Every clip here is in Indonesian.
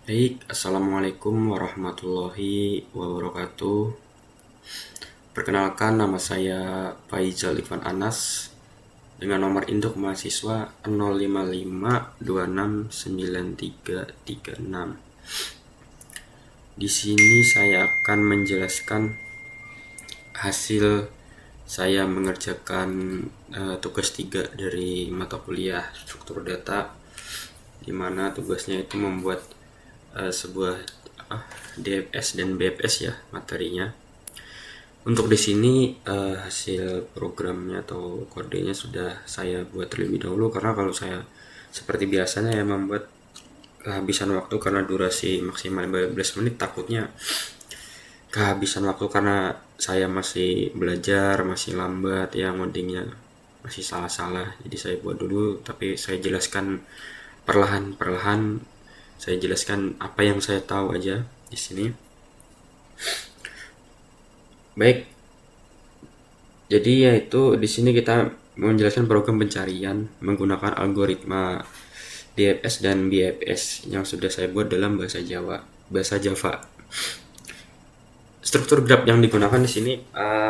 Baik, Assalamualaikum warahmatullahi wabarakatuh. Perkenalkan, nama saya Faizal Ivan Anas dengan nomor induk mahasiswa 055269336. Di sini saya akan menjelaskan hasil saya mengerjakan tugas 3 dari mata kuliah struktur data, di mana tugasnya itu membuat sebuah DFS dan BFS ya materinya. Untuk di sini hasil programnya atau kodenya sudah saya buat terlebih dahulu, karena kalau saya seperti biasanya ya membuat kehabisan waktu karena durasi maksimal 15 menit, takutnya kehabisan waktu karena saya masih belajar, masih lambat ya, ngodingnya masih salah-salah. Jadi saya buat dulu, tapi saya jelaskan perlahan-perlahan. Saya jelaskan apa yang saya tahu aja di sini. Baik, jadi yaitu di sini kita menjelaskan program pencarian menggunakan algoritma DFS dan BFS yang sudah saya buat dalam bahasa Java. Struktur graf yang digunakan di sini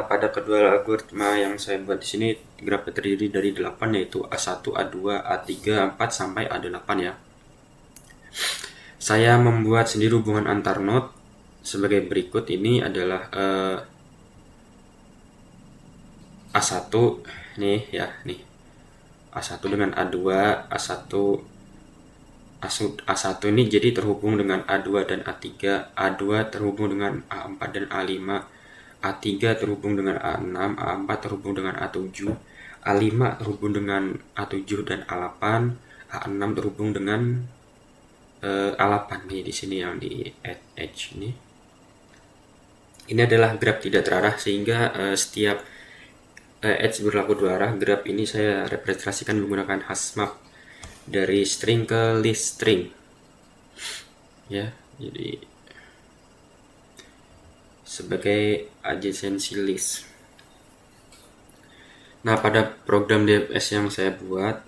pada kedua algoritma yang saya buat di sini, grafnya terdiri dari 8, yaitu A1, A2, A3, A4 sampai A8 ya. Saya membuat sendiri hubungan antar node sebagai berikut. Ini adalah A1 nih ya, nih A1 dengan A2, A1 ini jadi terhubung dengan A2 dan A3, A2 terhubung dengan A4 dan A5, A3 terhubung dengan A6, A4 terhubung dengan A7, A5 terhubung dengan A7 dan A8, A6 terhubung dengan A8 nih di sini yang di edge ini. Ini adalah graf tidak terarah, sehingga setiap edge berlaku dua arah. Graf ini saya representasikan menggunakan hashmap dari string ke list string ya, jadi sebagai adjacency list. Nah, pada program DFS yang saya buat,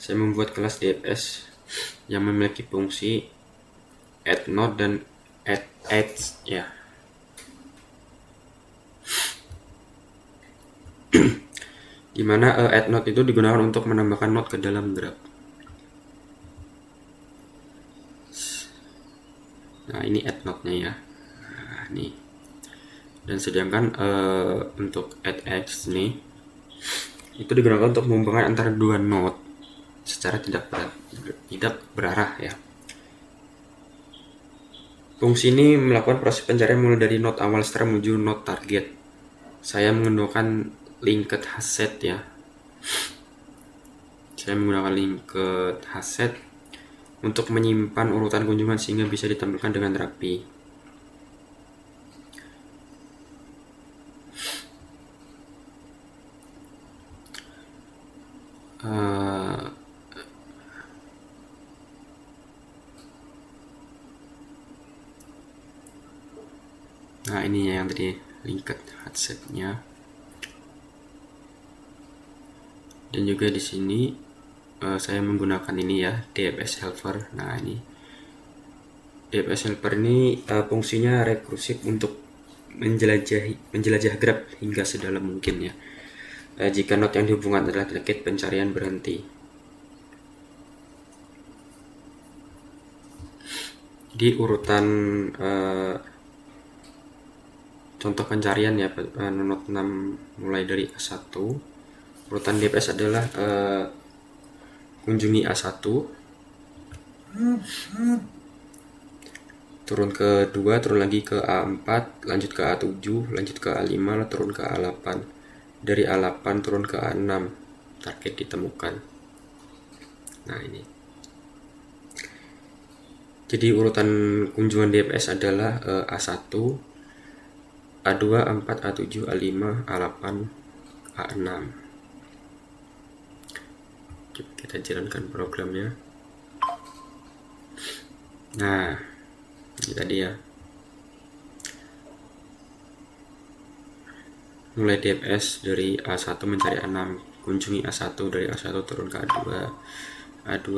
saya membuat kelas DFS yang memiliki fungsi add node dan add edge ya. Dimana add node itu digunakan untuk menambahkan node ke dalam graf. Nah, ini add node-nya ya. Nah, nih. Dan sedangkan untuk add edge nih, itu digunakan untuk menghubungkan antara dua node secara tidak berarah ya. Fungsi ini melakukan proses pencarian mulai dari node awal setelah menuju node target. Saya menggunakan linked hasset ya. Saya menggunakan linked hasset untuk menyimpan urutan kunjungan sehingga bisa ditampilkan dengan rapi. Nah, ini ya yang tadi linked hassetnya. Dan juga di sini saya menggunakan ini ya, DFS helper. Nah, ini DFS helper ini fungsinya rekursif untuk menjelajah graf hingga sedalam mungkin ya. Jika node yang dihubungkan adalah target, pencarian berhenti. Di urutan contoh pencarian ya, node 6 mulai dari A1. Urutan DFS adalah kunjungi A1, turun ke 2, turun lagi ke A4, lanjut ke A7, lanjut ke A5, turun ke A8. Dari A8 turun ke A6, target ditemukan. Nah, ini. Jadi urutan kunjungan DFS adalah A1, A2, A4, A7, A5, A8, A6. Kita jalankan programnya. Nah, ini tadi ya. Mulai DFS dari A1 mencari A6, kunjungi A1, dari A1 turun ke A2, A2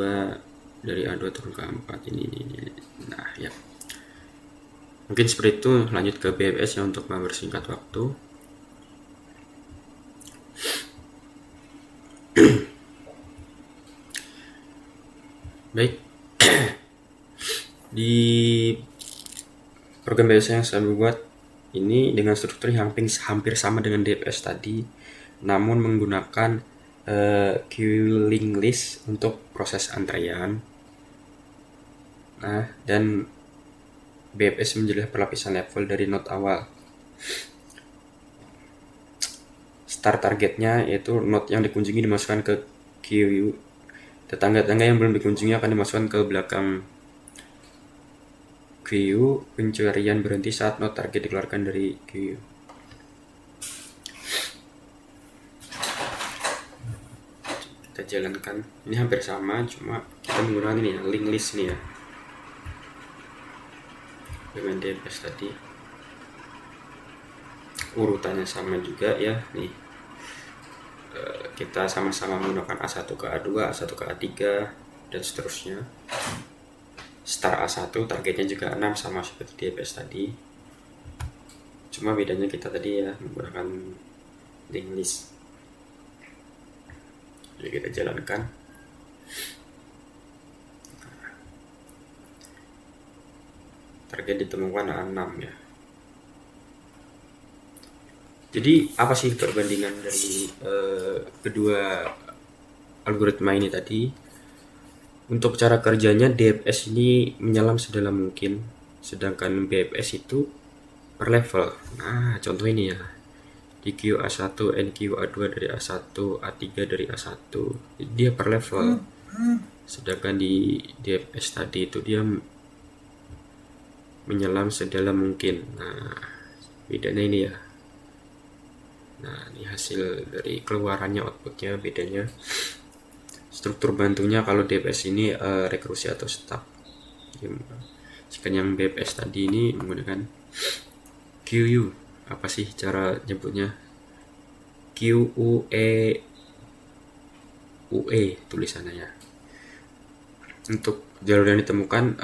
dari A2 turun ke A4 ini. Nah ya, mungkin seperti itu. Lanjut ke BFS ya untuk mempersingkat waktu. Baik, di program BFS yang saya buat ini dengan struktur yang hampir sama dengan DFS tadi, namun menggunakan queuing list untuk proses antrean. Nah, dan BFS menjelaskan perlapisan level dari node awal. Start targetnya yaitu node yang dikunjungi dimasukkan ke queue. Tetangga-tetangga yang belum dikunjungi akan dimasukkan ke belakang queue. Pencarian berhenti saat node target dikeluarkan dari queue. Kita jalankan. Ini hampir sama, cuma kita menggunakan ini ya, link list nih ya, dengan DFS tadi. Urutannya sama juga ya nih. Kita sama-sama menggunakan A1 ke A2, A1 ke A3 dan seterusnya. Start A1 targetnya juga 6 sama seperti DFS tadi, cuma bedanya kita tadi ya menggunakan link list. Jadi kita jalankan. Target ditemukan A6 ya. Jadi apa sih perbandingan dari kedua algoritma ini tadi? Untuk cara kerjanya DFS ini menyelam sedalam mungkin, sedangkan BFS itu per level. Nah, contoh ini ya. Di queue A1, NQ A2 dari A1, A3 dari A1. Dia per level. Sedangkan di DFS tadi itu dia menyelam sedalam mungkin. Nah, bedanya ini ya. Nah, ini hasil dari keluarannya, outputnya bedanya. Struktur bantunya kalau DFS ini rekursi atau step. Jika yang BFS tadi ini menggunakan QU. Apa sih cara nyebutnya? QUE tulisannya ya. Untuk jalur yang ditemukan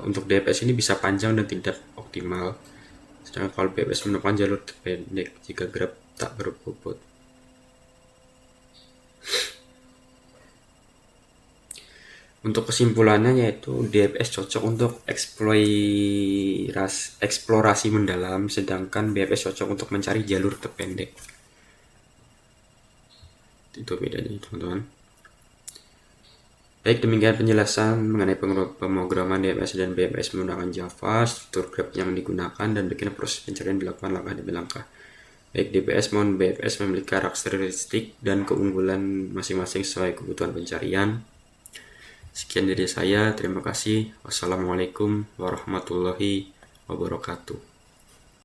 untuk DFS ini bisa panjang dan tidak optimal. Sedangkan kalau BFS menemukan jalur pendek jika graf tak berbobot. Untuk kesimpulannya yaitu DFS cocok untuk eksplorasi mendalam, sedangkan BFS cocok untuk mencari jalur terpendek. Itu bedanya teman-teman. Baik, demikian penjelasan mengenai pemrograman DFS dan BFS menggunakan Java, struktur graf yang digunakan, dan bagaimana proses pencarian dilakukan langkah demi langkah. Baik DFS maupun BFS memiliki karakteristik dan keunggulan masing-masing sesuai kebutuhan pencarian. Sekian dari saya, terima kasih. Wassalamualaikum warahmatullahi wabarakatuh.